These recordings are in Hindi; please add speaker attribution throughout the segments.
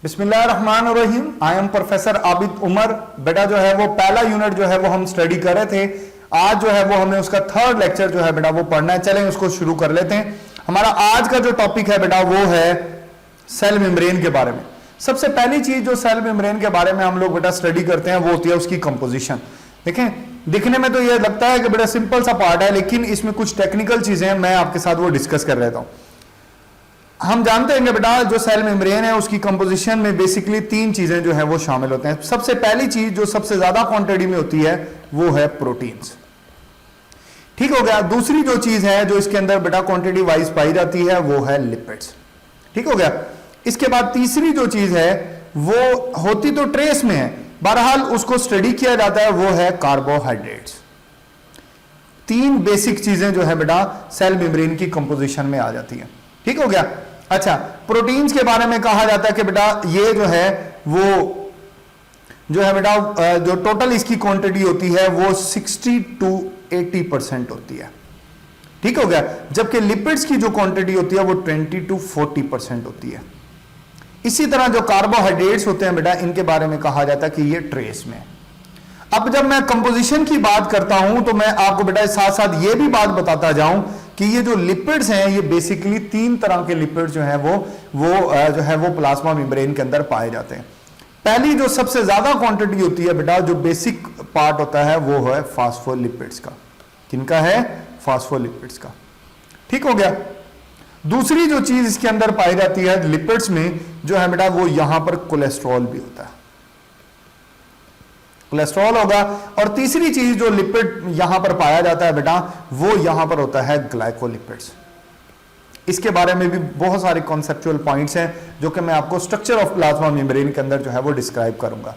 Speaker 1: बिस्मिल्लाहिर्रहमानिर्रहीम। I am professor Abid Umar. बेटा जो है वो पहला यूनिट जो है वो हम स्टडी कर रहे थे। आज जो है वो हमने उसका थर्ड लेक्चर जो है बेटा वो पढ़ना है। चलें उसको शुरू कर लेते हैं। हमारा आज का जो टॉपिक है बेटा वो है सेल मेम्ब्रेन के बारे में। सबसे पहली चीज जो सेल मेम्ब्रेन के बारे में हम लोग बेटा स्टडी करते हैं वो होती है उसकी कंपोजिशन। देखें, दिखने में तो ये लगता है कि बेटा सिंपल सा पार्ट है, लेकिन इसमें कुछ टेक्निकल चीजें हैं, मैं आपके साथ वो डिस्कस कर लेता हूं। हम जानते हैं कि बेटा जो सेल मेम्ब्रेन है उसकी कंपोजिशन में बेसिकली तीन चीजें जो है वो शामिल होते हैं। सबसे पहली चीज जो सबसे ज्यादा क्वांटिटी में होती है वो है प्रोटीन्स। ठीक हो गया। दूसरी जो चीज है जो इसके अंदर बेटा क्वांटिटी वाइज पाई जाती है वो है लिपिड्स। ठीक हो गया। इसके बाद तीसरी जो चीज है वो होती तो ट्रेस में है, बहरहाल उसको स्टडी किया जाता है, वो है कार्बोहाइड्रेट्स। तीन बेसिक चीजें जो है बेटा सेल मेम्ब्रेन की कंपोजिशन में आ जाती है। ठीक हो गया। अच्छा, प्रोटीन्स के बारे में कहा जाता है कि बेटा ये जो है वो जो है बेटा जो टोटल इसकी क्वांटिटी होती है वो 60 to 80% होती है। ठीक हो गया। जबकि लिपिड्स की जो क्वांटिटी होती है वो 20 to 40% होती है। इसी तरह जो कार्बोहाइड्रेट्स होते हैं बेटा इनके बारे में कहा जाता है कि ये ट्रेस में। अब जब मैं कंपोजिशन की बात करता हूं तो मैं आपको बेटा साथ साथ ये भी बात बताता जाऊं कि ये जो लिपिड्स हैं ये बेसिकली तीन तरह के लिपिड्स जो हैं जो है वो प्लाज्मा मेम्ब्रेन के अंदर पाए जाते हैं। पहली जो सबसे ज्यादा क्वांटिटी होती है बेटा जो बेसिक पार्ट होता है वो है फास्फोलिपिड्स का। किनका है? फास्फोलिपिड्स का। ठीक हो गया। दूसरी जो चीज इसके अंदर पाई जाती है लिपिड्स में जो है बेटा वो यहां पर कोलेस्ट्रॉल भी होता है, कोलेस्ट्रॉल होगा। और तीसरी चीज जो लिपिड यहां पर पाया जाता है बेटा वो यहां पर होता है ग्लाइकोलिपिड्स। इसके बारे में भी बहुत सारे कॉन्सेप्चुअल पॉइंट्स हैं जो कि मैं आपको स्ट्रक्चर ऑफ प्लाज्मा मेम्ब्रेन के अंदर जो है वो डिस्क्राइब करूंगा।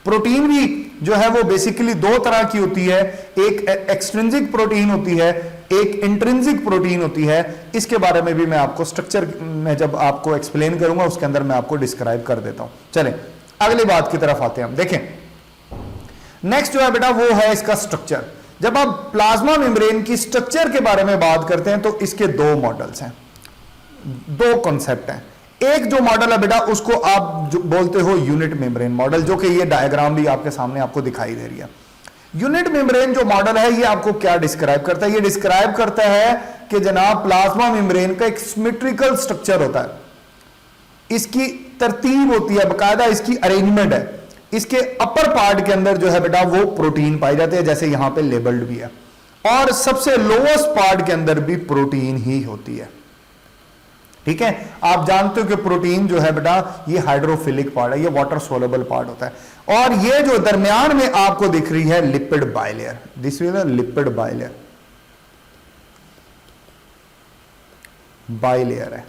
Speaker 1: प्रोटीन भी जो है वो बेसिकली दो तरह की होती है, एक एक्सट्रिंसिक प्रोटीन होती है, एक इंट्रिंसिक प्रोटीन होती है। इसके बारे में भी मैं आपको स्ट्रक्चर में जब आपको एक्सप्लेन करूंगा उसके अंदर मैं आपको डिस्क्राइब कर देता हूं। चलें अगली बात की तरफ आते हैं हम। देखें, नेक्स्ट जो है बेटा वो है इसका स्ट्रक्चर। जब आप प्लाज्मा मेम्ब्रेन की स्ट्रक्चर के बारे में बात करते हैं तो इसके दो मॉडल्स हैं, दो कॉन्सेप्ट हैं। एक जो मॉडल है बेटा उसको आप जो बोलते हो यूनिट मेम्ब्रेन मॉडल, जो कि ये डायग्राम भी आपके सामने आपको दिखाई दे रही है। यूनिट मेम्ब्रेन जो मॉडल है ये आपको क्या डिस्क्राइब करता है? ये डिस्क्राइब करता है कि जनाब प्लाज्मा मेम्ब्रेन का एक सिमेट्रिकल स्ट्रक्चर होता है, इसकी तरतीब होती है, बकायदा इसकी अरेंजमेंट है। इसके अपर पार्ट के अंदर जो है बेटा वो प्रोटीन पाए जाते हैं, जैसे यहां पे लेबल्ड भी है, और सबसे लोएस्ट पार्ट के अंदर भी प्रोटीन ही होती है। ठीक है। आप जानते हो कि प्रोटीन जो है बेटा ये हाइड्रोफिलिक पार्ट है, ये वाटर सोलेबल पार्ट होता है। और ये जो दरमियान में आपको दिख रही है lipid bilayer, this is lipid bilayer, bilayer है।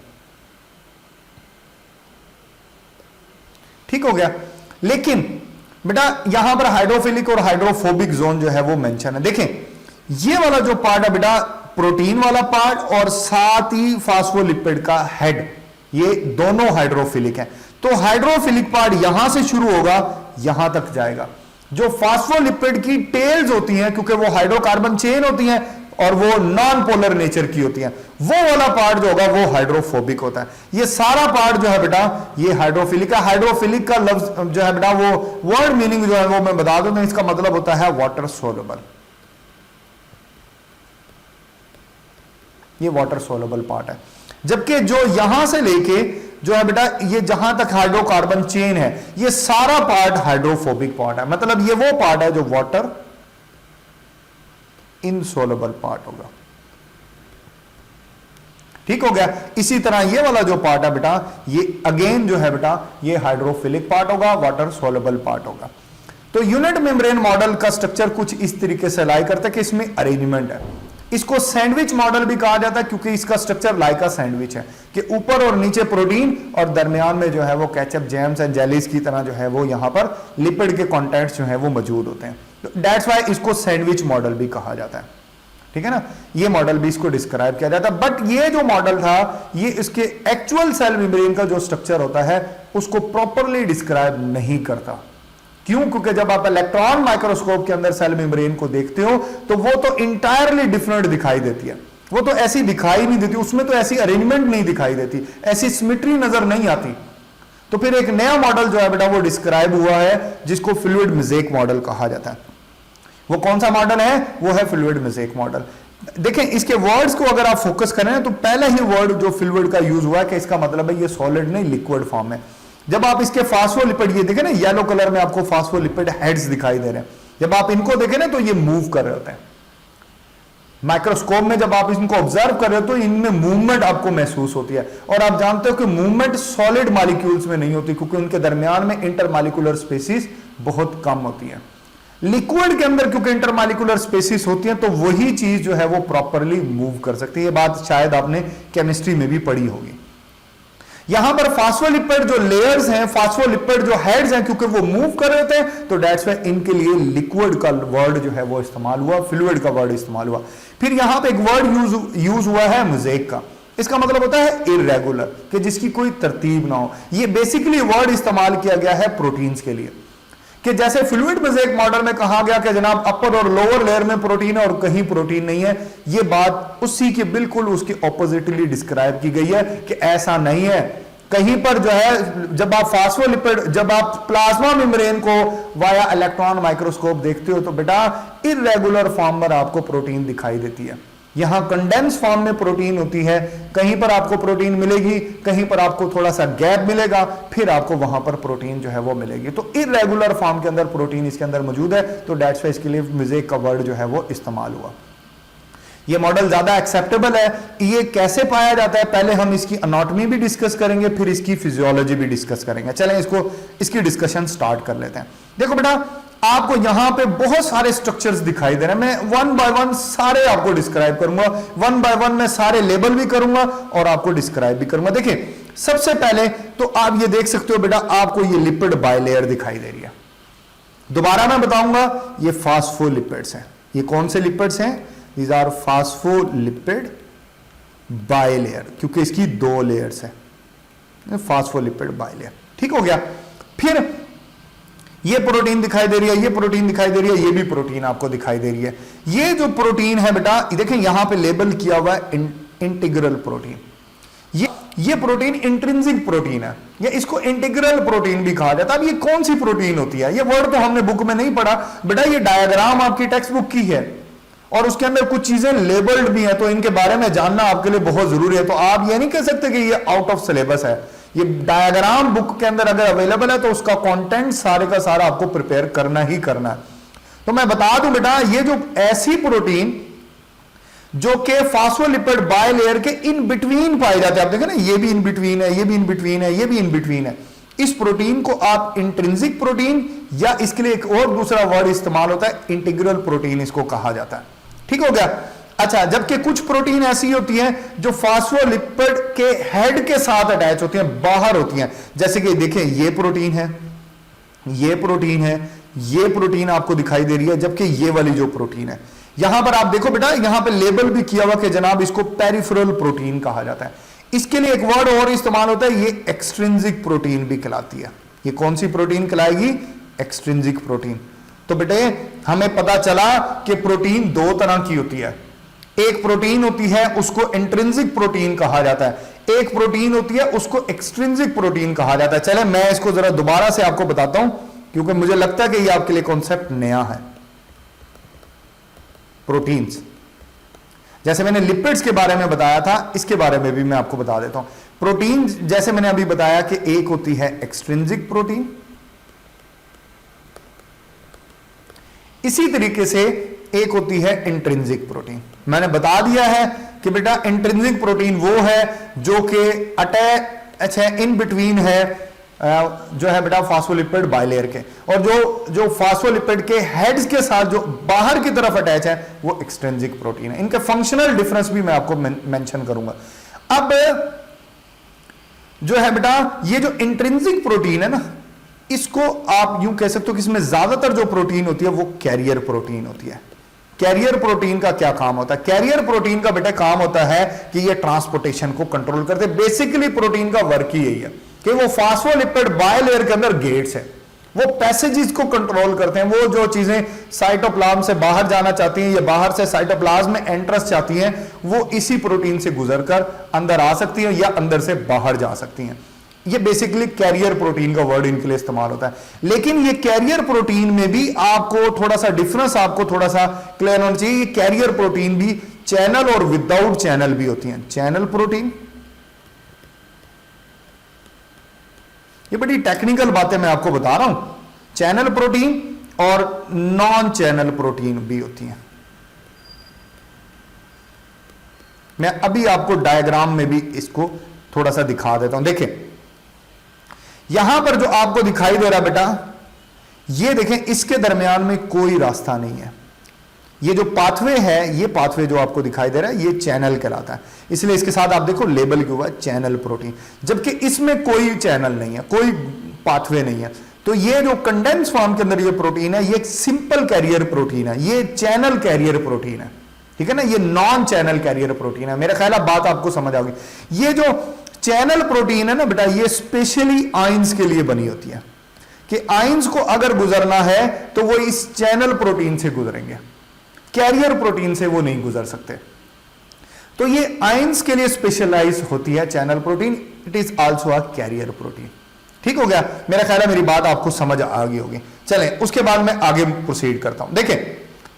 Speaker 1: ठीक हो गया। लेकिन बेटा यहां पर हाइड्रोफिलिक और हाइड्रोफोबिक जोन जो है वो मेंशन है। देखें, ये वाला जो पार्ट है बेटा प्रोटीन वाला पार्ट और साथ ही फास्फोलिपिड का हेड, ये दोनों हाइड्रोफिलिक हैं। तो हाइड्रोफिलिक पार्ट यहां से शुरू होगा, यहां तक जाएगा। जो फास्फोलिपिड की टेल्स होती हैं, क्योंकि वो हाइड्रोकार्बन चेन होती हैं और वो नॉन पोलर नेचर की होती हैं, वो वाला पार्ट जो होगा वो हाइड्रोफोबिक होता है। ये सारा पार्ट जो है बेटा ये हाइड्रोफिलिक है। हाइड्रोफिलिक का लफ्ज जो है बेटा वो वर्ड मीनिंग जो है वो मैं बता दूं, इसका मतलब होता है वाटर सोलेबल। ये वाटर सोलेबल पार्ट है। जबकि जो यहां से लेके जो है बेटा ये जहां तक हाइड्रोकार्बन चेन है ये सारा पार्ट हाइड्रोफोबिक पार्ट है। मतलब ये वो पार्ट है जो वाटर इनसोलेबल पार्ट होगा। ठीक हो गया। इसी तरह ये वाला जो पार्ट है बेटा ये अगेन जो है बेटा ये हाइड्रोफिलिक पार्ट होगा, वाटर सोलेबल पार्ट होगा। तो यूनिट मेम्ब्रेन मॉडल का स्ट्रक्चर कुछ इस तरीके से लाई करता है कि इसमें अरेंजमेंट है। इसको सैंडविच मॉडल भी कहा जाता है क्योंकि इसका स्ट्रक्चर लाइक अ सैंडविच है कि ऊपर और नीचे प्रोटीन और दरमियान में जो है वो केचप, जैम्स एंड जेलीज की तरह जो है वो यहां पर लिपिड के कॉन्टेंट्स जो है वो मौजूद होते हैं। दैट्स व्हाई इसको सैंडविच मॉडल भी कहा जाता है। ठीक है ना। ये मॉडल भी इसको डिस्क्राइब किया जाता है। बट ये जो मॉडल था ये इसके एक्चुअल सेल मेम्ब्रेन का जो स्ट्रक्चर होता है उसको प्रॉपरली डिस्क्राइब नहीं करता। क्यों? क्योंकि जब आप इलेक्ट्रॉन माइक्रोस्कोप के अंदर सेल मेम्ब्रेन को देखते हो तो वो तो इंटायरली डिफरेंट दिखाई देती है। वो तो ऐसी दिखाई नहीं देती, उसमें तो ऐसी अरेंजमेंट नहीं दिखाई देती, ऐसी सिमेट्री नजर नहीं आती। तो फिर एक नया मॉडल जो है बेटा वो डिस्क्राइब हुआ है जिसको फ्लूइड मोज़ेक मॉडल कहा जाता है। वो कौन सा मॉडल है? वो है फ्लूइड मोज़ेक मॉडल। देखें इसके वर्ड्स को अगर आप फोकस करें तो पहला ही वर्ड जो फ्लूइड का यूज हुआ है कि इसका मतलब है ये सॉलिड नहीं लिक्विड फॉर्म है। जब आप इसके फास्फोलिपिड, ये देखें ना येलो कलर में आपको फास्फोलिपिड हेड्स दिखाई दे रहे हैं, जब आप इनको देखें ना तो ये मूव कर रहे होते हैं। माइक्रोस्कोप में जब आप इनको ऑब्जर्व कर रहे हो तो इनमें मूवमेंट आपको महसूस होती है। और आप जानते हो कि मूवमेंट सॉलिड मॉलिक्यूल्स में नहीं होती क्योंकि उनके दरमियान में इंटरमॉलिक्यूलर स्पेसिस बहुत कम होती है। लिक्विड के अंदर क्योंकि इंटरमॉलिक्यूलर स्पेसिस होती हैं तो वही चीज जो है वो प्रॉपरली मूव कर सकती है। ये बात शायद आपने केमिस्ट्री में भी पढ़ी होगी। यहां पर फास्फोलिपिड जो लेयर्स हैं, फास्फोलिपिड जो हेड्स हैं, क्योंकि वो मूव कर रहे थे तो दैट्स व्हाई इनके लिए लिक्विड का वर्ड जो है वो इस्तेमाल हुआ, फ्लूइड का वर्ड इस्तेमाल हुआ। फिर यहां पे एक वर्ड यूज हुआ है मोज़ेक का। इसका मतलब होता है इररेगुलर, कि जिसकी कोई तरतीब ना हो। ये बेसिकली वर्ड इस्तेमाल किया गया है प्रोटीन्स के लिए, कि जैसे फ्लूइड मोज़ेक मॉडल में कहा गया कि जनाब अपर और लोअर लेयर में प्रोटीन है और कहीं प्रोटीन नहीं है, ये बात उसी के बिल्कुल उसके ऑपोजिटली डिस्क्राइब की गई है कि ऐसा नहीं है। कहीं पर जो है जब आप फास्फोलिपिड, जब आप प्लाज्मा मेम्ब्रेन को वाया इलेक्ट्रॉन माइक्रोस्कोप देखते हो तो बेटा इररेगुलर फॉर्म पर आपको प्रोटीन दिखाई देती है। यहां कंडेंस फॉर्म में प्रोटीन होती है, कहीं पर आपको प्रोटीन मिलेगी, कहीं पर आपको थोड़ा सा गैप मिलेगा, फिर आपको वहां पर प्रोटीन जो है वो मिलेगी। तो इररेगुलर फॉर्म के अंदर प्रोटीन इसके अंदर मौजूद है, तो दैट्स व्हाई इसके लिए मोज़ेक का वर्ड जो है वो इस्तेमाल हुआ। ये मॉडल ज्यादा एक्सेप्टेबल है। ये कैसे पाया जाता है, पहले हम इसकी एनाटॉमी भी डिस्कस करेंगे, फिर इसकी फिजियोलॉजी भी डिस्कस करेंगे। चलें इसकी डिस्कशन स्टार्ट कर लेते हैं। देखो बेटा आपको यहां पे बहुत सारे स्ट्रक्चर्स दिखाई दे रहे हैं, मैं वन बाय वन सारे आपको डिस्क्राइब करूंगा, वन बाय वन मैं सारे लेबल भी करूंगा और आपको डिस्क्राइब भी करूंगा। देखिए सबसे पहले तो आप ये देख सकते हो बेटा, आपको ये लिपिड बायलेयर दिखाई दे रही है। दोबारा मैं बताऊंगा, ये फास्फोलिपिड्स हैं। ये कौन से लिपिड्स हैं? These are phospholipid bilayer, क्योंकि इसकी दो लेयर्स है। फास्फोलिपिड बायलेयर, ठीक हो गया। फिर ये प्रोटीन दिखाई दे रही है, ये प्रोटीन दिखाई दे रही है, ये भी प्रोटीन आपको दिखाई दे रही है। ये जो प्रोटीन है बेटा देखें यहां पे लेबल किया हुआ है इंटीग्रल प्रोटीन। ये प्रोटीन इंट्रिंसिक प्रोटीन है, या इसको इंटीग्रल प्रोटीन भी कहा जाता है। अब ये कौन सी प्रोटीन होती है? ये वर्ड तो हमने बुक में नहीं पढ़ा बेटा, ये डायग्राम आपकी टेक्स्ट बुक की है और उसके अंदर कुछ चीजें लेबल्ड भी हैं, तो इनके बारे में जानना आपके लिए बहुत जरूरी है। तो आप ये नहीं कह सकते कि ये आउट ऑफ सिलेबस है। ये डायग्राम बुक के अंदर अगर अवेलेबल है तो उसका कंटेंट सारे का सारा आपको प्रिपेयर करना ही करना है। तो मैं बता दूं बेटा, ये जो ऐसी प्रोटीन जो कि फास्फोलिपिड बायलेयर के इन बिटवीन पाए जाते हैं, आप देखें ना ये भी इन बिटवीन है, ये भी इन बिटवीन है, ये भी इन बिटवीन है। इस प्रोटीन को आप इंट्रिंसिक प्रोटीन, या इसके लिए एक और दूसरा वर्ड इस्तेमाल होता है इंटीग्रल प्रोटीन, इसको कहा जाता है। ठीक हो गया। अच्छा, जबकि कुछ प्रोटीन ऐसी होती हैं जो फास्फोलिपिड के हेड के साथ अटैच होती हैं, बाहर होती हैं। जैसे कि देखें ये प्रोटीन है, ये प्रोटीन है, ये प्रोटीन आपको दिखाई दे रही है, जबकि ये वाली जो प्रोटीन है यहां पर आप देखो बेटा, यहां पर लेबल भी किया हुआ कि जनाब इसको पेरिफेरल प्रोटीन कहा जाता है। इसके लिए एक वर्ड और इस्तेमाल होता है, ये एक्सट्रिंसिक प्रोटीन भी कहलाती है। ये कौन सी प्रोटीन कहलाएगी? Extrinsic protein. तो बेटे हमें पता चला कि प्रोटीन दो तरह की होती है। एक प्रोटीन होती है उसको इंट्रिंसिक प्रोटीन कहा जाता है, एक प्रोटीन होती है उसको एक्सट्रिंसिक प्रोटीन कहा जाता है। चले मैं इसको जरा दोबारा से आपको बताता हूं, क्योंकि मुझे लगता है कि ये आपके लिए कॉन्सेप्ट नया है। प्रोटीन्स, जैसे मैंने लिपिड्स के बारे में बताया था, इसके बारे में भी मैं आपको बता देता हूं। प्रोटीन जैसे मैंने अभी बताया कि एक होती है एक्सट्रिंसिक प्रोटीन, इसी तरीके से एक होती है इंट्रिंसिक प्रोटीन। मैंने बता दिया है कि बेटा इंट्रिंसिक प्रोटीन वो है जो कि अटैच है, इन बिटवीन है, जो है बेटा फास्फोलिपिड बायलेयर के, और जो फास्फोलिपिड के हेड्स के साथ जो बाहर की तरफ अटैच है वो एक्सट्रिंसिक प्रोटीन है। इनके फंक्शनल डिफरेंस भी मैं आपको मेंशन करूंगा। अब जो है बेटा ये जो इंट्रिंसिक प्रोटीन है ना, इसको आप यूं कह सकते हो कि इसमें ज्यादातर जो प्रोटीन होती है वो कैरियर प्रोटीन होती है। कैरियर प्रोटीन का क्या काम होता है? कैरियर प्रोटीन का बेटा काम होता है कि ये ट्रांसपोर्टेशन को कंट्रोल करते हैं। बेसिकली प्रोटीन का वर्क ही यही है कि वो फास्फोलिपिड बायलेयर के अंदर गेट्स है, वो पैसेजेस को कंट्रोल करते हैं। वो जो चीजें साइटोप्लाज्म से बाहर जाना चाहती हैं या बाहर से साइटोप्लाज्म में एंट्रेंस चाहती हैं, वो इसी प्रोटीन से गुजरकर अंदर आ सकती हैं या अंदर से बाहर जा सकती हैं। ये बेसिकली कैरियर प्रोटीन का वर्ड इनके लिए इस्तेमाल होता है, लेकिन ये कैरियर प्रोटीन में भी आपको थोड़ा सा डिफरेंस आपको थोड़ा सा क्लियर होना चाहिए। ये कैरियर प्रोटीन भी चैनल और विदाउट चैनल भी होती हैं। चैनल प्रोटीन, ये बड़ी टेक्निकल बातें मैं आपको बता रहा हूं। चैनल प्रोटीन और नॉन चैनल प्रोटीन भी होती हैं। मैं अभी आपको डायग्राम में भी इसको थोड़ा सा दिखा देता हूं। देखें यहां पर जो आपको दिखाई दे रहा बेटा, ये देखें, इसके दरमियान में कोई रास्ता नहीं है। ये जो पाथवे है, ये पाथवे जो आपको दिखाई दे रहा है, ये चैनल कहलाता है। इसलिए इसके साथ आप देखो लेबल क्यों हुआ है, चैनल प्रोटीन, जबकि इसमें कोई चैनल नहीं है, कोई पाथवे नहीं है। तो ये जो कंडेंस फॉर्म के अंदर ये प्रोटीन है, ये एक सिंपल कैरियर प्रोटीन है, ये चैनल कैरियर प्रोटीन है, ठीक है ना। ये नॉन चैनल कैरियर प्रोटीन है। मेरा ख्याल है बात आपको समझ आ गई। ये जो चैनल प्रोटीन है ना बेटा, ये स्पेशली आयंस के लिए बनी होती है कि आयंस को अगर गुजरना है तो वो इस चैनल प्रोटीन से गुजरेंगे, कैरियर प्रोटीन से वो नहीं गुजर सकते। तो ये आयंस के लिए स्पेशलाइज होती है channel protein. It is also a carrier protein. ठीक हो गया, मेरा ख्याल है मेरी बात आपको समझ आ गई होगी। चलें उसके बाद मैं आगे प्रोसीड करता हूं। देखें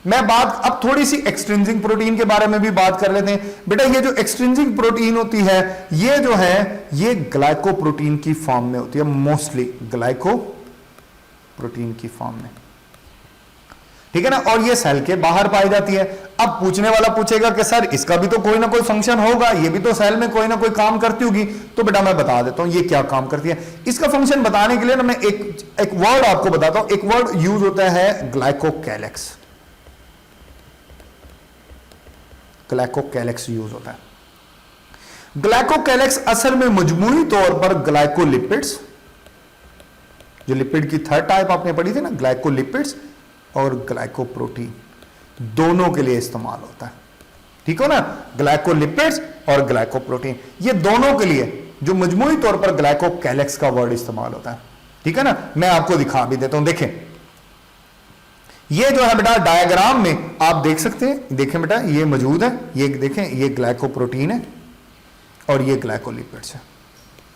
Speaker 1: मैं बात अब थोड़ी सी एक्सट्रिंसिक प्रोटीन के बारे में भी बात कर लेते हैं। बेटा ये जो एक्सट्रिंसिक प्रोटीन होती है, ये जो है ये ग्लाइकोप्रोटीन की फॉर्म में होती है, मोस्टली ग्लाइकोप्रोटीन की फॉर्म में, ठीक है ना। और ये सेल के बाहर पाई जाती है। अब पूछने वाला पूछेगा कि सर इसका भी तो कोई ना कोई फंक्शन होगा, ये भी तो सेल में कोई ना कोई काम करती होगी। तो बेटा मैं बता देता हूं ये क्या काम करती है। इसका फंक्शन बताने के लिए ना मैं एक वर्ड आपको बताता हूं। एक वर्ड यूज होता है ग्लाइकोकैलेक्स। ग्लाइकोकैलेक्स यूज होता है। ग्लाइकोकैलेक्स असल में मजमूई तौर पर ग्लाइकोलिपिड्स, जो लिपिड की थर्ड टाइप आपने पढ़ी थी ना, ग्लाइकोलिपिड्स और ग्लाइकोप्रोटीन, दोनों के लिए इस्तेमाल होता है। ठीक हो ना, ग्लाइकोलिपिड्स और ग्लाइकोप्रोटीन, ये दोनों के लिए जो मजमूई तौर पर ग्लाइकोकैलेक्स का वर्ड इस्तेमाल होता है। ठीक है ना, मैं आपको दिखा भी देता हूं। देखें ये जो है बेटा डायग्राम में आप देख सकते हैं, देखें बेटा ये मौजूद है, ये देखें ये ग्लाइकोप्रोटीन है और ये ग्लाइकोलिपिड्स है।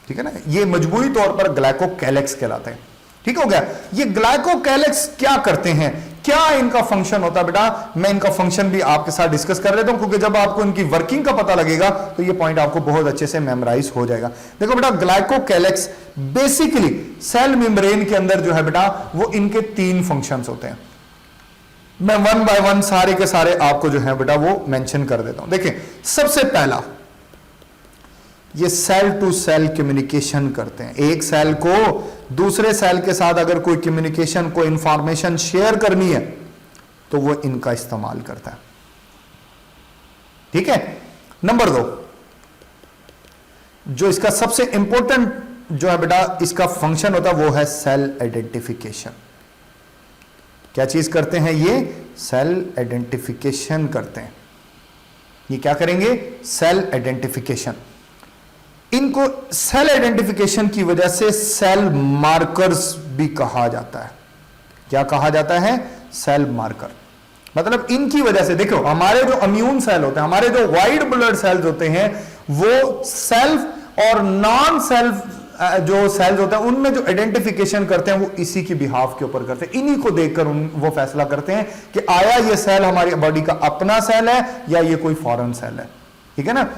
Speaker 1: ठीक है ना, ये मजमूई तौर पर ग्लाइकोकैलेक्स कहलाते हैं। ठीक हो गया। ये ग्लाइकोकैलेक्स क्या करते हैं, क्या इनका फंक्शन होता है बेटा, मैं इनका फंक्शन भी आपके साथ डिस्कस कर लेता हूं, क्योंकि जब आपको इनकी वर्किंग का पता लगेगा तो ये पॉइंट आपको बहुत अच्छे से मेमोराइज हो जाएगा। देखो बेटा ग्लाइकोकैलेक्स बेसिकली सेल मेम्ब्रेन के अंदर जो है बेटा, वो इनके 3 फंक्शंस होते हैं। मैं वन बाय वन सारे के सारे आपको जो है बेटा वो मेंशन कर देता हूं। देखिए सबसे पहला, ये सेल टू सेल कम्युनिकेशन करते हैं। एक सेल को दूसरे सेल के साथ अगर कोई कम्युनिकेशन, कोई इंफॉर्मेशन शेयर करनी है तो वो इनका इस्तेमाल करता है। ठीक है। नंबर 2, जो इसका सबसे इंपॉर्टेंट जो है बेटा इसका फंक्शन होता है वो है सेल आइडेंटिफिकेशन। क्या चीज करते हैं ये, सेल आइडेंटिफिकेशन करते हैं। ये क्या करेंगे, सेल आइडेंटिफिकेशन। इनको सेल आइडेंटिफिकेशन की वजह से सेल मार्कर्स भी कहा जाता है। क्या कहा जाता है, सेल मार्कर। मतलब इनकी वजह से देखो हमारे जो इम्यून सेल होते हैं, हमारे जो वाइट ब्लड सेल्स होते हैं, वो सेल्फ और नॉन सेल्फ जो सेल्स होते हैं उनमें जो आइडेंटिफिकेशन करते हैं वो इसी की बिहाफ के ऊपर करते हैं। इन्हीं को देखकर वो फैसला करते हैं कि आया ये सेल हमारी बॉडी का अपना सेल है या ये कोई फॉरेन सेल है। ठीक है ना।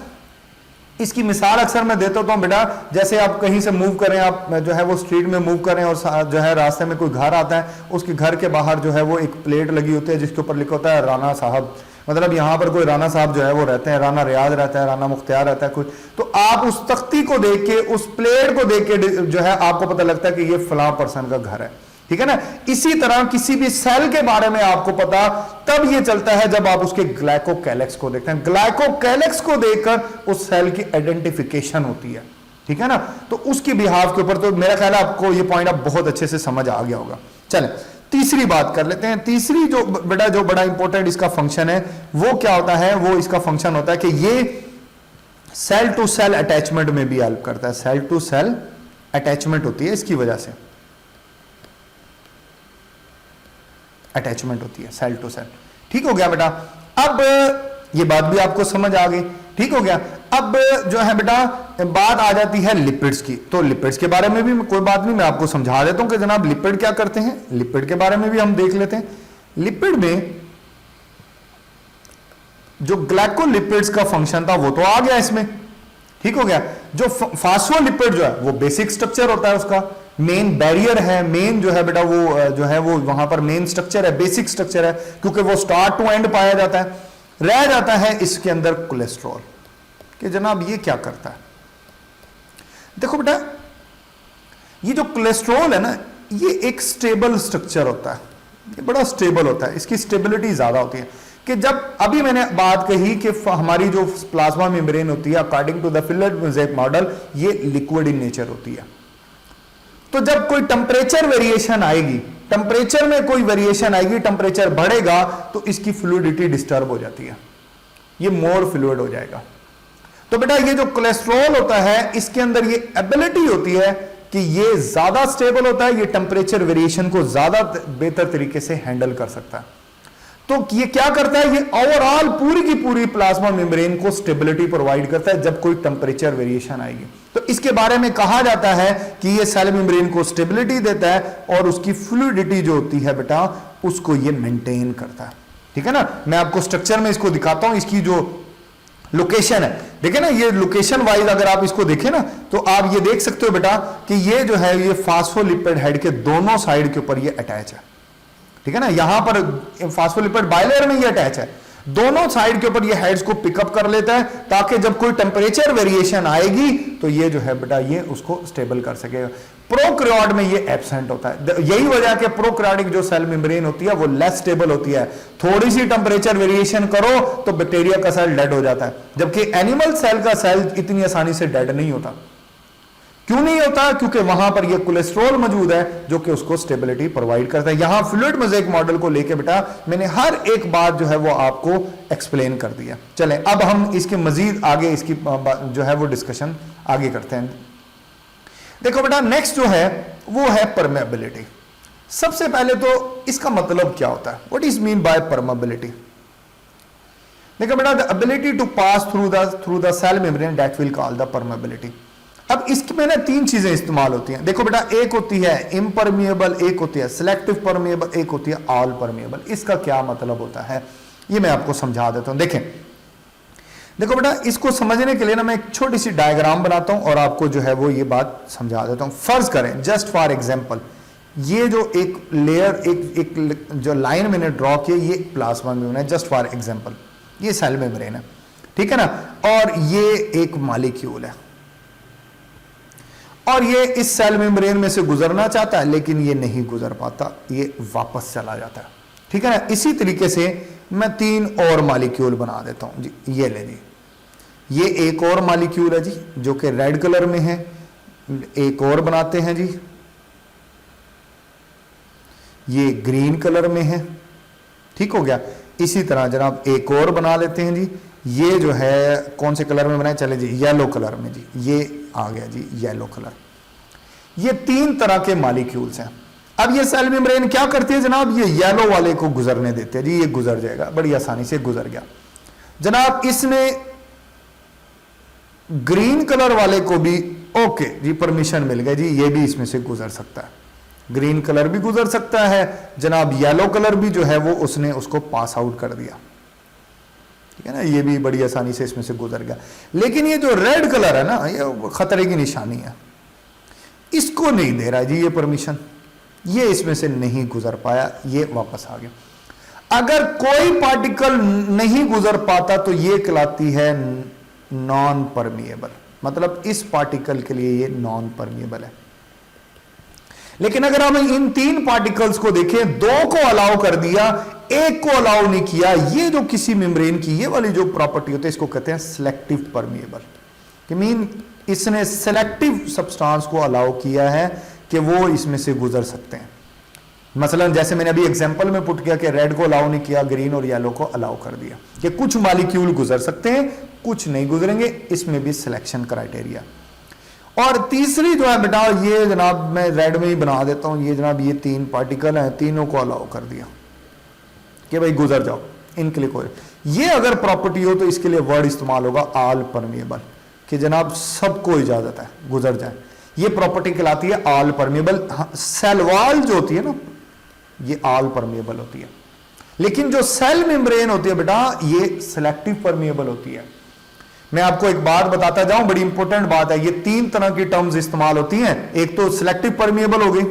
Speaker 1: इसकी मिसाल अक्सर मैं देता हूं बेटा, जैसे आप कहीं से मूव करें, आप जो है वो स्ट्रीट में मूव करें और जो है रास्ते में कोई घर आता है, उसके घर के बाहर जो है वो एक प्लेट लगी होती है जिसके ऊपर लिखा होता है राणा साहब। मतलब यहां पर कोई राणा साहब जो है वो रहते हैं, राणा रियाज रहता है, राणा मुख्तियार रहता है कोई। तो आप उस तख्ती को देख के, उस प्लेट को देख के जो है आपको पता लगता है कि ये फलां पर्सन का घर है। ठीक है ना। इसी तरह किसी भी सेल के बारे में आपको पता तब ये चलता है जब आप उसके ग्लाइकोकैलेक्स को देखते हैं। ग्लाइकोकैलेक्स को देखकर उस सेल की आइडेंटिफिकेशन होती है। ठीक है ना। तो उसकी बिहाफ के ऊपर तो मेरा ख्याल है आपको ये पॉइंट आप बहुत अच्छे से समझ आ गया होगा। चलें तीसरी बात कर लेते हैं। तीसरी जो बड़ा इंपॉर्टेंट इसका फंक्शन है वो क्या होता है, वो इसका फंक्शन होता है कि ये सेल टू सेल अटैचमेंट में भी हेल्प करता है। सेल टू सेल अटैचमेंट होती है, इसकी वजह से अटैचमेंट होती है सेल टू सेल। ठीक हो गया बेटा। अब ये बात भी आपको समझ आ गई। ठीक हो गया। अब जो है बेटा बात आ जाती है लिपिड्स की, तो लिपिड्स के बारे में भी कोई बात नहीं, मैं आपको समझा देता हूं कि जनाब लिपिड क्या करते हैं। लिपिड के बारे में भी हम देख लेते हैं। लिपिड में जो ग्लाइकोलिपिड्स का फंक्शन था वो तो आ गया इसमें, ठीक हो गया। जो फास्फोलिपिड जो है वो बेसिक स्ट्रक्चर होता है, उसका मेन बैरियर है, मेन जो है बेटा वो जो है वो वहां पर मेन स्ट्रक्चर है, बेसिक स्ट्रक्चर है, क्योंकि वो स्टार्ट टू एंड पाया जाता है। रह जाता है इसके अंदर कोलेस्ट्रॉल, कि जनाब ये क्या करता है। देखो बेटा, ये जो कोलेस्ट्रॉल है ना, ये एक स्टेबल स्ट्रक्चर होता है, ये बड़ा स्टेबल होता है, इसकी स्टेबिलिटी ज्यादा होती है। कि जब अभी मैंने बात कही कि हमारी जो प्लाज्मा मेम्ब्रेन होती है according to the fluid model, ये लिक्विड इन नेचर होती है। तो जब कोई टेम्परेचर वेरिएशन आएगी, टेम्परेचर में कोई वेरिएशन आएगी, टेम्परेचर बढ़ेगा तो इसकी फ्लूइडिटी डिस्टर्ब हो जाती है, ये मोर फ्लूइड हो जाएगा। तो बेटा ये जो कोलेस्ट्रॉल होता है, इसके अंदर ये एबिलिटी होती है कि ये ज्यादा स्टेबल होता है, ये टेम्परेचर वेरिएशन को ज्यादा बेहतर तरीके से हैंडल कर सकता है। तो ये क्या करता है, ये ओवरऑल पूरी की पूरी प्लाज्मा मेम्ब्रेन को स्टेबिलिटी प्रोवाइड करता है जब कोई टेम्परेचर वेरिएशन आएगी। तो इसके बारे में कहा जाता है कि ये सेल मेम्ब्रेन को स्टेबिलिटी देता है और उसकी फ्लूइडिटी जो होती है बेटा उसको ये मेंटेन करता है, ठीक है ना। मैं आपको स्ट्रक्चर में इसको दिखाता हूं, इसकी जो लोकेशन है, देखे ना, ये लोकेशन वाइज अगर आप इसको देखें ना तो आप ये देख सकते हो बेटा कि ये जो है ये फास्फोलिपिड हेड के दोनों साइड के ऊपर ये अटैच है, ठीक है ना। यहां पर फास्फोलिपिड बाइलेयर में ये अटैच है, दोनों साइड के ऊपर ये हेड्स को पिकअप कर लेता है ताकि जब कोई टेम्परेचर वेरिएशन आएगी तो ये जो है बेटा ये उसको स्टेबल कर सकेगा। प्रोकैरियोट में ये एब्सेंट होता है, यही वजह है कि प्रोकैरियोटिक जो सेल मेम्ब्रेन होती है वो लेस स्टेबल होती है। थोड़ी सी टेम्परेचर वेरिएशन करो तो बैक्टीरिया का सेल डेड हो जाता है, जबकि एनिमल सेल का सेल इतनी आसानी से डेड नहीं होता। क्यों नहीं होता? क्योंकि वहां पर ये कोलेस्ट्रॉल मौजूद है जो कि उसको स्टेबिलिटी प्रोवाइड करता है। यहां फ्लूइड मोज़ेक मॉडल को लेके बेटा मैंने हर एक बात जो है वो आपको एक्सप्लेन कर दिया। चलें अब हम इसके मजीद आगे इसकी जो है वो डिस्कशन आगे करते हैं। देखो बेटा नेक्स्ट जो है वो है परमेबिलिटी। सबसे पहले तो इसका मतलब क्या होता है, what is mean by permeability. देखो बेटा the ability to pass through the cell membrane that will call the permeability. अब इसमें ना तीन चीजें इस्तेमाल होती हैं। देखो बेटा एक होती है इम्परमिएबल, एक होती है सिलेक्टिव परमिएबल, एक होती है ऑल परमिएबल। इसका क्या मतलब होता है ये मैं आपको समझा देता हूं। देखें देखो बेटा इसको समझने के लिए ना मैं एक छोटी सी डायग्राम बनाता हूं और आपको जो है वो ये बात समझा देता हूं। फर्ज करें जस्ट फॉर एग्जांपल ये जो एक लेयर एक जो लाइन मैंने ड्रॉ की ये प्लाज्मा मेम्ब्रेन है, जस्ट फॉर एग्जांपल ये सेल मेम्ब्रेन है, ठीक है ना, और ये एक मॉलिक्यूल है और ये इस सेल मेम्ब्रेन में से गुजरना चाहता है लेकिन ये नहीं गुजर पाता, ये वापस चला जाता है, ठीक है ना। इसी तरीके से मैं तीन और मॉलिक्यूल बना देता हूं जी। ये ले जी, ये एक और मॉलिक्यूल है जी जो कि रेड कलर में है, एक और बनाते हैं जी, ये ग्रीन कलर में है, ठीक हो गया। इसी तरह जनाब एक और बना लेते हैं जी, ये जो है कौन से कलर में बनाए, चले जी येलो कलर में जी, ये आ गया जी येलो कलर। ये तीन तरह के मॉलिक्यूल्स हैं। अब ये सेल मेम्ब्रेन क्या करती है जनाब, ये येलो वाले को गुजरने देते हैं जी, ये गुजर जाएगा, बड़ी आसानी से गुजर गया जनाब। इसने ग्रीन कलर वाले को भी ओके जी परमिशन मिल गई जी, ये भी इसमें से गुजर सकता है, ग्रीन कलर भी गुजर सकता है जनाब, येलो कलर भी जो है वो उसने उसको पास आउट कर दिया, ठीक है ना, ये भी बड़ी आसानी से इसमें से गुजर गया। लेकिन ये जो रेड कलर है ना ये खतरे की निशानी है, इसको नहीं दे रहा जी ये परमिशन, ये इसमें से नहीं गुजर पाया, ये वापस आ गया। अगर कोई पार्टिकल नहीं गुजर पाता तो ये कहलाती है नॉन परमिएबल, मतलब इस पार्टिकल के लिए ये नॉन परमिएबल है। लेकिन अगर हम इन तीन पार्टिकल्स को देखें, दो को अलाउ कर दिया, एक को अलाउ नहीं किया, ये जो किसी मेम्ब्रेन की ये वाली जो प्रॉपर्टी होती है इसको कहते हैं सिलेक्टिव परमिएबल। कि मीन इसने सिलेक्टिव सब्सटेंस को अलाउ किया है कि वो इसमें से गुजर सकते हैं। मसलन जैसे मैंने अभी एग्जांपल में पुट किया कि रेड को अलाउ नहीं किया, ग्रीन और येलो को अलाउ कर दिया कि कुछ मॉलिक्यूल गुजर सकते हैं कुछ नहीं गुजरेंगे, इसमें भी सिलेक्शन क्राइटेरिया। और तीसरी जो है बेटा ये जनाब मैं रेड में ही बना देता हूं, ये जनाब ये तीन पार्टिकल हैं, तीनों को अलाउ कर दिया कि भाई गुजर जाओ, इनके लिए कोई ये अगर प्रॉपर्टी हो तो इसके लिए वर्ड इस्तेमाल होगा ऑल परमिएबल। कि जनाब सबको इजाजत है गुजर जाए, ये प्रॉपर्टी कहलाती है ऑल परमेबल। सेल वॉल जो होती है ना, ये ऑल परमेबल होती है, लेकिन जो सेल मेम्ब्रेन होती है बेटा, ये सिलेक्टिव परमेबल होती है। मैं आपको एक बात बताता जाऊं, बड़ी इंपॉर्टेंट बात है। ये तीन तरह की टर्म्स इस्तेमाल होती हैं। एक तो सिलेक्टिव परमेबल हो गई,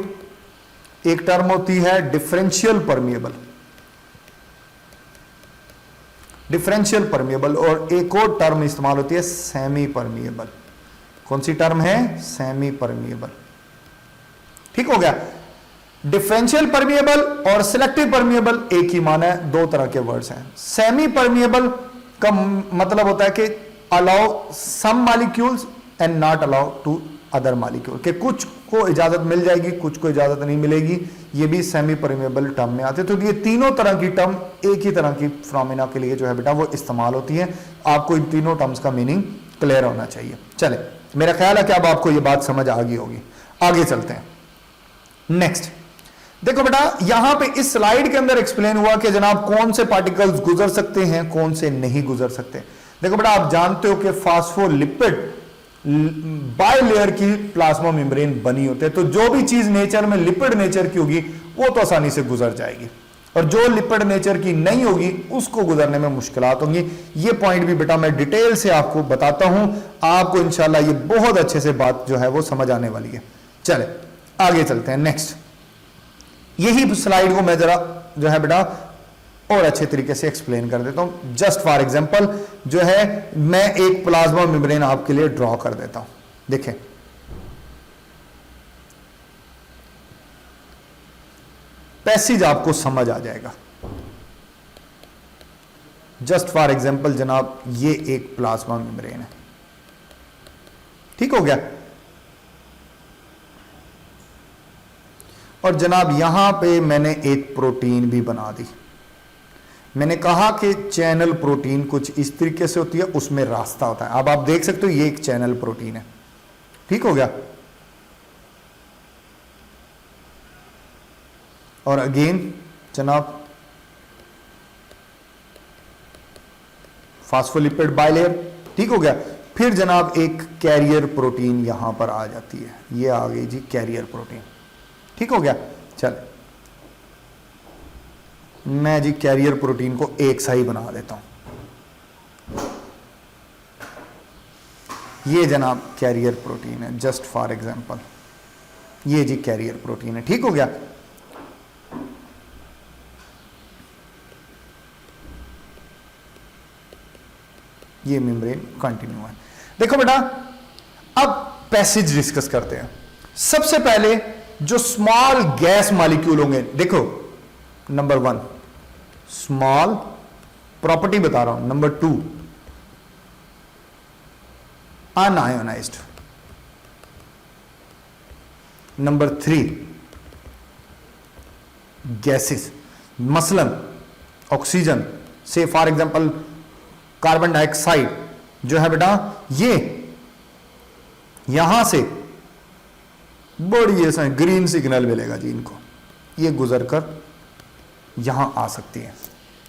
Speaker 1: एक टर्म होती है डिफरेंशियल परमेबल, डिफरेंशियल परमेबल, और एक और टर्म इस्तेमाल होती है सेमी परमेबल। कौन सी टर्म है? Semi permeable. ठीक हो गया। डिफरेंशियल परमेबल और सिलेक्टिव परमेबल एक ही माना है, दो तरह के वर्ड्स हैं। सेमी परमेबल का मतलब होता है कि allow some molecules and not allow to other molecule, कि कुछ को इजाजत मिल जाएगी, कुछ को इजाजत नहीं मिलेगी। ये भी सेमी परमेबल टर्म में आते हैं। तो ये तीनों तरह की टर्म एक ही तरह की फिनोमेना के लिए जो है बेटा वो इस्तेमाल होती है। आपको इन तीनों टर्म्स का मीनिंग क्लियर होना चाहिए। चले, मेरा ख्याल है कि अब आपको ये बात समझ आ गई होगी। आगे चलते हैं। नेक्स्ट देखो बेटा, यहां पे इस स्लाइड के अंदर एक्सप्लेन हुआ कि जनाब कौन से पार्टिकल्स गुजर सकते हैं, कौन से नहीं गुजर सकते। देखो बेटा, आप जानते हो कि फास्फोलिपिड बायलेयर की प्लाज्मा मेम्ब्रेन बनी होते हैं, तो जो भी चीज नेचर में लिपिड नेचर की होगी वो तो आसानी से गुजर जाएगी, और जो लिपिड नेचर की नहीं होगी उसको गुजरने में मुश्किलात होंगी। ये पॉइंट भी बेटा मैं डिटेल से आपको बताता हूं, आपको इंशाल्लाह ये बहुत अच्छे से बात जो है वो समझ आने वाली है। चले आगे चलते हैं। नेक्स्ट, यही स्लाइड को मैं जरा जो है बेटा और अच्छे तरीके से एक्सप्लेन कर देता हूं। जस्ट फॉर एग्जांपल जो है मैं एक प्लाज्मा मेम्ब्रेन आपके लिए ड्रॉ कर देता हूं। देखें, पैसेज आपको समझ आ जाएगा। जस्ट फॉर एग्जांपल जनाब ये एक प्लाज्मा मेम्ब्रेन है, ठीक हो गया। और जनाब यहां पे मैंने एक प्रोटीन भी बना दी। मैंने कहा कि चैनल प्रोटीन कुछ इस तरीके से होती है, उसमें रास्ता होता है। अब आप देख सकते हो ये एक चैनल प्रोटीन है, ठीक हो गया। और अगेन जनाब फास्फोलिपिड बायलेयर, ठीक हो गया। फिर जनाब एक कैरियर प्रोटीन यहां पर आ जाती है, ये आ गई जी कैरियर प्रोटीन, ठीक हो गया। चल मैं जी कैरियर प्रोटीन को एक सा ही बना देता हूं। ये जनाब कैरियर प्रोटीन है, जस्ट फॉर एग्जांपल ये जी कैरियर प्रोटीन है, ठीक हो गया। ये मेम्ब्रेन कंटिन्यू है। देखो बेटा, अब पैसेज डिस्कस करते हैं। सबसे पहले जो स्मॉल गैस मॉलिक्यूल होंगे, देखो नंबर 1 स्मॉल, प्रॉपर्टी बता रहा हूं। Number 2 unionised. नंबर 3 गैसेस, मसलन ऑक्सीजन से फॉर एग्जांपल कार्बन डाइऑक्साइड जो है बेटा, ये यहां से बड़ी ऐसा ग्रीन सिग्नल मिलेगा जी इनको, ये गुजर कर यहां आ सकती है,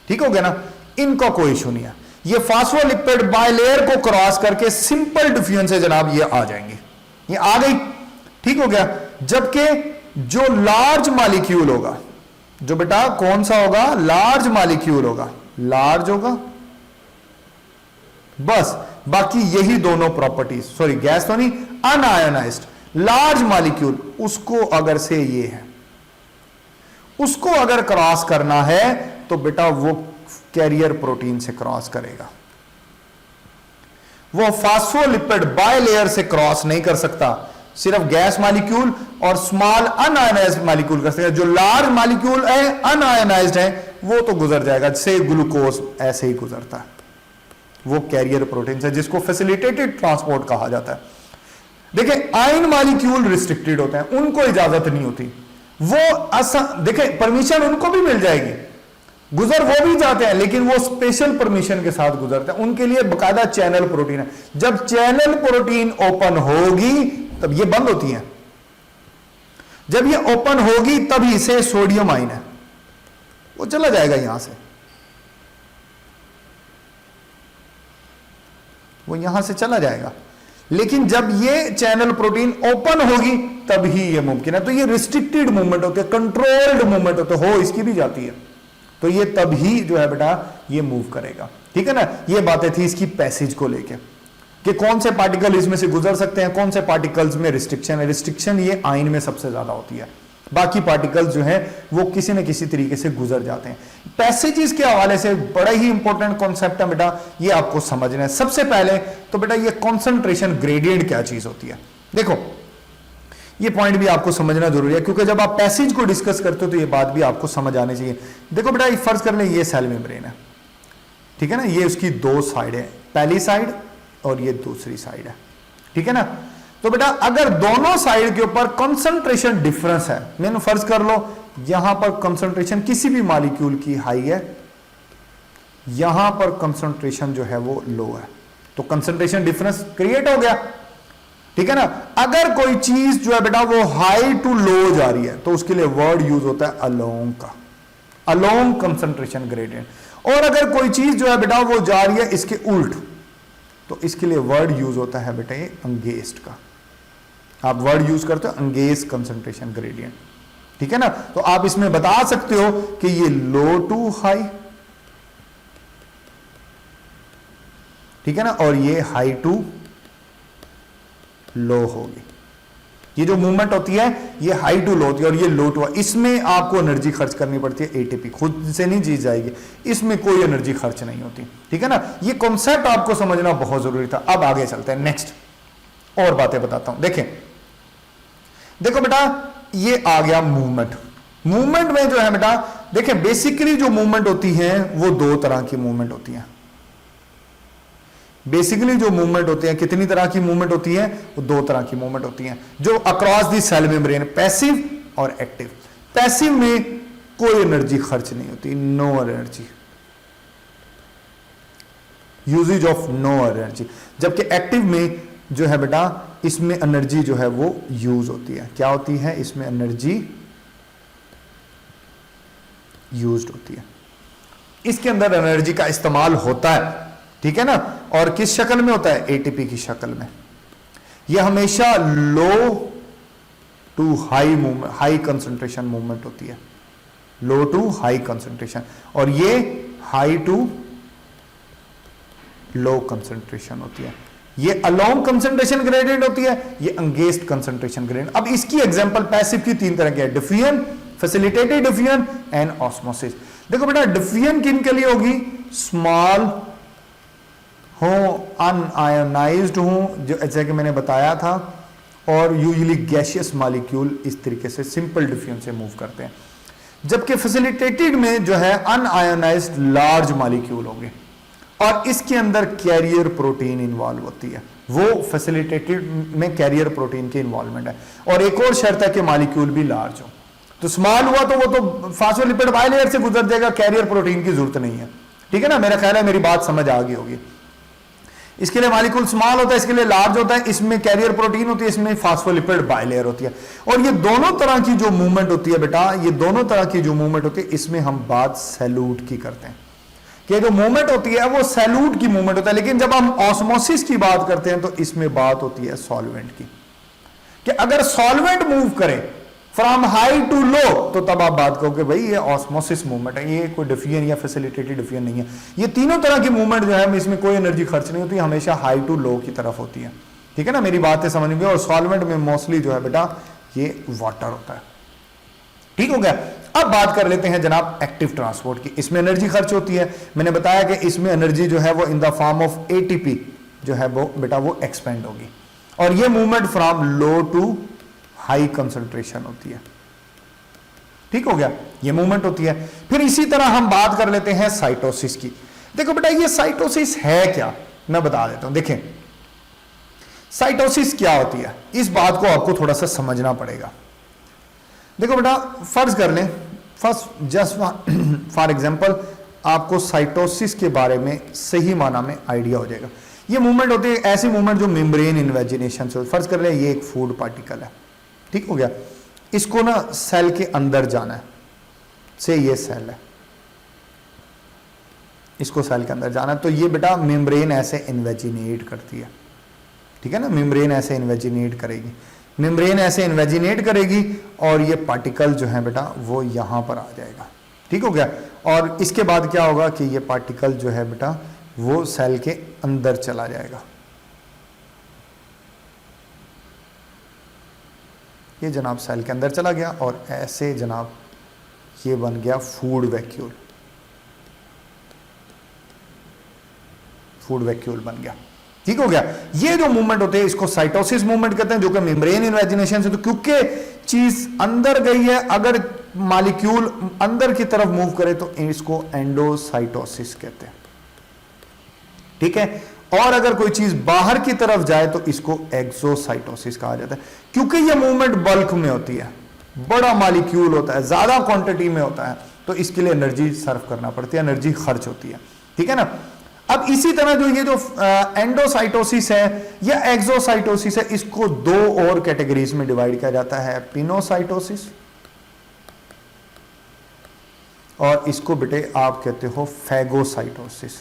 Speaker 1: ठीक हो गया ना। इनका कोई इशू नहीं है। ये फास्फोलिपिड बायलेयर को क्रॉस करके सिंपल डिफ्यूजन से जनाब ये आ जाएंगे, ये आ गई, ठीक हो गया। जबकि जो लार्ज मॉलिक्यूल होगा, जो बेटा कौन सा होगा, लार्ज मॉलिक्यूल होगा, लार्ज होगा बस, बाकी यही दोनों प्रॉपर्टीज, सॉरी गैस तो नहीं, अनआयोनाइज्ड लार्ज मॉलिक्यूल, उसको अगर से ये है, उसको अगर क्रॉस करना है तो बेटा वो कैरियर प्रोटीन से क्रॉस करेगा, वो फास्फोलिपिड बायलेयर से क्रॉस नहीं कर सकता। सिर्फ गैस मॉलिक्यूल और स्मॉल अनआयोनाइज्ड मॉलिक्यूल कर सकते। जो लार्ज मॉलिक्यूल है अनआयोनाइज्ड है वो तो गुजर जाएगा, जैसे ग्लूकोज ऐसे ही गुजरता है, वो कैरियर प्रोटीन है जिसको फैसिलिटेटेड ट्रांसपोर्ट कहा जाता है। देखिए आयन मॉलिक्यूल रिस्ट्रिक्टेड होते हैं, उनको इजाजत नहीं होती, वो देखिए परमिशन उनको भी मिल जाएगी, गुजर वो भी जाते हैं, लेकिन वो स्पेशल परमिशन के साथ गुजरते हैं, उनके लिए बकायदा चैनल प्रोटीन है। जब चैनल प्रोटीन ओपन होगी तब ये बंद होती है, जब ये ओपन होगी तभी से सोडियम आयन है वो चला जाएगा, यहां से वो यहां से चला जाएगा। लेकिन जब ये चैनल प्रोटीन ओपन होगी तभी ये मुमकिन है। तो ये रिस्ट्रिक्टेड मूवमेंट होती है, कंट्रोल्ड मूवमेंट होती है, हो इसकी भी जाती है, तो ये तभी जो है बेटा ये मूव करेगा। ठीक है ना, ये बातें थी इसकी पैसेज को लेके कि कौन से पार्टिकल इसमें से गुजर सकते हैं, कौन से पार्टिकल्स में रिस्ट्रिक्शन है। रिस्ट्रिक्शन ये आयन में सबसे ज्यादा होती है, बाकी पार्टिकल्स जो है वो किसी न किसी तरीके से गुजर जाते हैं। पैसेजेस के हवाले से बड़ा ही इंपॉर्टेंट कॉन्सेप्ट है बेटा, ये आपको समझना है। सबसे पहले तो बेटा ये कॉन्सेंट्रेशन ग्रेडियंट क्या चीज होती है, देखो ये पॉइंट भी आपको समझना जरूरी है, क्योंकि जब आप पैसेज को डिस्कस करते हो तो ये बात भी आपको समझ आनी चाहिए। देखो बेटा फर्ज कर ले ये सेल मेम्ब्रेन है, ठीक है ना, ये उसकी दो साइड है, पहली साइड और ये दूसरी साइड है, ठीक है ना। तो बेटा अगर दोनों साइड के ऊपर कंसंट्रेशन डिफरेंस है, मैंने फर्ज कर लो यहां पर कंसंट्रेशन किसी भी मॉलिक्यूल की हाई है, यहां पर कंसंट्रेशन जो है वो लो है, तो कंसंट्रेशन डिफरेंस क्रिएट हो गया, ठीक है ना। अगर कोई चीज जो है बेटा वो हाई टू लो जा रही है तो उसके लिए वर्ड यूज होता है अलोंग का, अलोंग कंसंट्रेशन ग्रेडियंट। और अगर कोई चीज जो है बेटा वो जा रही है इसके उल्ट, तो इसके लिए वर्ड यूज होता है बेटा ये अंगेस्ट का, आप वर्ड यूज करते हो अंगेस्ट कंसंट्रेशन ग्रेडियंट, ठीक है ना। तो आप इसमें बता सकते हो कि ये लो टू हाई, ठीक है ना, और ये हाई टू लो होगी। ये जो मूवमेंट होती है ये हाई टू लो होती है और ये लो टू, इसमें आपको एनर्जी खर्च करनी पड़ती है, एटीपी खुद से नहीं जी जाएगी, इसमें कोई एनर्जी खर्च नहीं होती, ठीक है ना। ये कॉन्सेप्ट आपको समझना बहुत जरूरी था। अब आगे चलते हैं, नेक्स्ट और बातें बताता हूं। देखें, देखो बेटा ये आ गया मूवमेंट। मूवमेंट में जो है बेटा देखें बेसिकली जो मूवमेंट होती है वो दो तरह की मूवमेंट होती है। बेसिकली जो मूवमेंट होती है, कितनी तरह की मूवमेंट होती है, वो दो तरह की मूवमेंट होती है जो across the cell membrane, passive और एक्टिव। पैसिव में कोई एनर्जी खर्च नहीं होती, no energy, uses of no energy. जबकि एक्टिव में जो है बेटा इसमें एनर्जी जो है वो यूज होती है। क्या होती है, इसमें एनर्जी यूज्ड होती है, इसके अंदर एनर्जी का इस्तेमाल होता है, ठीक है ना। और किस शक्ल में होता है, एटीपी की शक्ल में। यह हमेशा low to high movement, high concentration movement होती है, लो टू हाई कंसंट्रेशन, और ये हाई टू लो कंसंट्रेशन होती है। ये अलोंग कंसंट्रेशन ग्रेडियंट होती है, ये अंगेस्ट कंसंट्रेशन ग्रेडियंट। अब इसकी एग्जांपल पैसिव की तीन तरह की है, diffusion, facilitated diffusion and osmosis. देखो बेटा डिफ्यूजन किन के लिए होगी, स्मॉल हो, अनआयोनाइज्ड हो, जो जैसे कि मैंने बताया था, और यूजुअली गैसियस मॉलिक्यूल इस तरीके से सिंपल डिफ्यूजन से मूव करते हैं। जबकि फैसिलिटेटेड में जो है अनआयोनाइज्ड लार्ज मॉलिक्यूल होंगे और इसके अंदर कैरियर प्रोटीन इन्वॉल्व होती है, वो फैसिलिटेटेड में कैरियर प्रोटीन की इन्वॉल्वमेंट है। और एक और शर्त है कि मॉलिक्यूल भी लार्ज हो। तो स्मॉल हुआ तो वो तो फास्फोलिपिड बाइलेयर से गुजर जाएगा, कैरियर प्रोटीन की जरूरत नहीं है, ठीक है ना। मेरा ख्याल है मेरी बात समझ आ गई होगी। इसके लिए मॉलिक्यूल स्मॉल होता है, इसके लिए लार्ज होता है, इसमें कैरियर प्रोटीन होती है, इसमें फास्फोलिपिड बाइलेयर होती है। और ये दोनों तरह की जो मूवमेंट होती है बेटा, ये दोनों तरह की जो मूवमेंट होती है, इसमें हम बात सैल्यूट की करते हैं कि जो मूवमेंट होती है वो सैल्यूट की मूवमेंट होता है। लेकिन जब हम ऑस्मोसिस की बात करते हैं तो इसमें बात होती है सॉल्वेंट की, कि अगर सॉल्वेंट मूव करे फ्रॉम हाई टू लो तो तब आप बात करोगे भाई ये ऑस्मोसिस मूवमेंट है, ये कोई डिफ्यूजन या फैसिलिटेटेड डिफ्यूजन नहीं है। ये तीनों तरह की मूवमेंट जो है इसमें कोई एनर्जी खर्च नहीं होती, हमेशा हाई टू लो की तरफ होती है, ठीक है ना। मेरी बातें समझ में। और सॉल्वेंट में मोस्टली जो है बेटा ये वाटर होता है, ठीक हो गया। अब बात कर लेते हैं जनाब एक्टिव ट्रांसपोर्ट की। इसमें एनर्जी खर्च होती है, मैंने बताया कि इसमें एनर्जी जो है वो in the form of ATP जो है वो बेटा वो एक्सपेंड होगी, और ये movement from low to high concentration होती है, ठीक हो गया, ये मूवमेंट होती है। फिर इसी तरह हम बात कर लेते हैं साइटोसिस की। देखो बेटा ये साइटोसिस है क्या, मैं बता देता हूं। देखें साइटोसिस क्या होती है, इस बात को आपको थोड़ा सा समझना पड़ेगा। देखो बेटा फर्ज कर लें, फर्स्ट जस्ट फॉर एग्जांपल आपको साइटोसिस के बारे में सही माना में आइडिया हो जाएगा। ये मूवमेंट होती है, ऐसी मूवमेंट जो मेम्ब्रेन इन्वेजिनेशन से। फर्ज कर लें ये एक फूड पार्टिकल है, ठीक हो गया, इसको ना सेल के अंदर जाना है, से ये सेल है, इसको सेल के अंदर जाना है, तो ये बेटा मेम्ब्रेन ऐसे इन्वेजिनेट करती है, ठीक है ना, मेम्ब्रेन ऐसे इन्वेजिनेट करेगी, मेम्ब्रेन ऐसे इन्वेजिनेट करेगी और ये पार्टिकल जो है बेटा वो यहां पर आ जाएगा। ठीक हो गया। और इसके बाद क्या होगा कि ये पार्टिकल जो है बेटा वो सेल के अंदर चला जाएगा। ये जनाब सेल के अंदर चला गया और ऐसे जनाब ये बन गया फूड वैक्यूल, फूड वैक्यूल बन गया। ठीक हो गया। ये जो मूवमेंट होते हैं इसको साइटोसिस मूवमेंट कहते हैं, जो कि मेम्ब्रेन इन्वेजिनेशन से, तो क्योंकि चीज अंदर गई है, अगर मॉलिक्यूल अंदर की तरफ मूव करे तो इसको एंडोसाइटोसिस कहते हैं। ठीक है। और अगर कोई चीज बाहर की तरफ जाए तो इसको एक्सोसाइटोसिस कहा जाता है, क्योंकि यह मूवमेंट बल्क में होती है, बड़ा मॉलिक्यूल होता है, ज्यादा क्वांटिटी में होता है, तो इसके लिए एनर्जी सर्व करना पड़ती है, एनर्जी खर्च होती है। ठीक है ना। अब इसी तरह जो ये जो एंडोसाइटोसिस है या एक्सोसाइटोसिस है, इसको दो और कैटेगरीज में डिवाइड किया जाता है, पिनोसाइटोसिस और इसको बेटे आप कहते हो phagocytosis.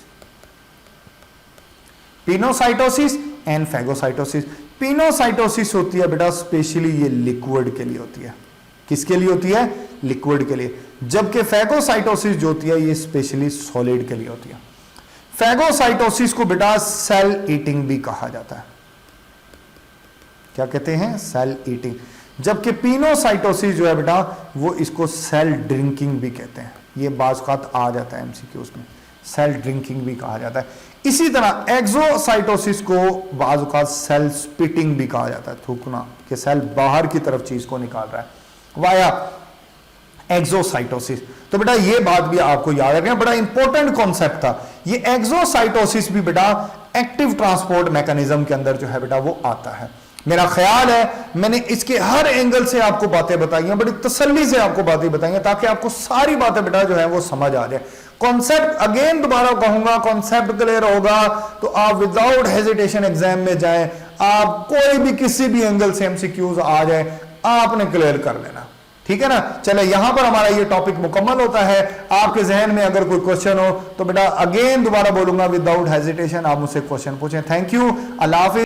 Speaker 1: Pinocytosis and phagocytosis. Pinocytosis होती है बेटा स्पेशली ये लिक्विड के लिए होती है। किसके लिए होती है? लिक्विड के लिए। जबकि फैगोसाइटोसिस जो होती है ये स्पेशली सॉलिड के लिए होती है। फैगोसाइटोसिस को बेटा सेल ईटिंग भी कहा जाता है। क्या कहते हैं? Cell eating. जबकि पिनोसाइटोसिस जो है बेटा वो इसको सेल ड्रिंकिंग भी कहते हैं। ये बाज़ आ जाता है एमसीक्यूज में, सेल ड्रिंकिंग भी कहा जाता है। इसी तरह एक्सोसाइटोसिस को बाज़ सेल स्पिटिंग भी कहा जाता है, थूकना, कि सेल बाहर की तरफ चीज को निकाल रहा है वाया एक्सोसाइटोसिस। तो बेटा ये बात भी आपको याद रखना, बड़ा इंपॉर्टेंट कॉन्सेप्ट था ये। एक्सोसाइटोसिस भी बेटा एक्टिव ट्रांसपोर्ट मैकेनिज्म के अंदर जो है बेटा वो आता है। मेरा ख्याल है मैंने इसके हर एंगल से आपको बातें बताई हैं, बड़ी तसल्ली से आपको बातें बताई हैं, ताकि आपको सारी बातें बेटा जो है वो समझ आ जाए। कॉन्सेप्ट अगेन दोबारा कहूंगा, कॉन्सेप्ट क्लियर होगा तो आप विदाउट हेजिटेशन एग्जाम में जाएं, आप कोई भी किसी भी एंगल से एमसीक्यूज आ जाए आपने क्लियर कर लेना। ठीक है ना। चले यहां पर हमारा ये टॉपिक मुकम्मल होता है। आपके जहन में अगर कोई क्वेश्चन हो तो बेटा अगेन दोबारा बोलूंगा, विदाउट हेजिटेशन आप मुझसे क्वेश्चन पूछें। Thank you. Allah Hafiz.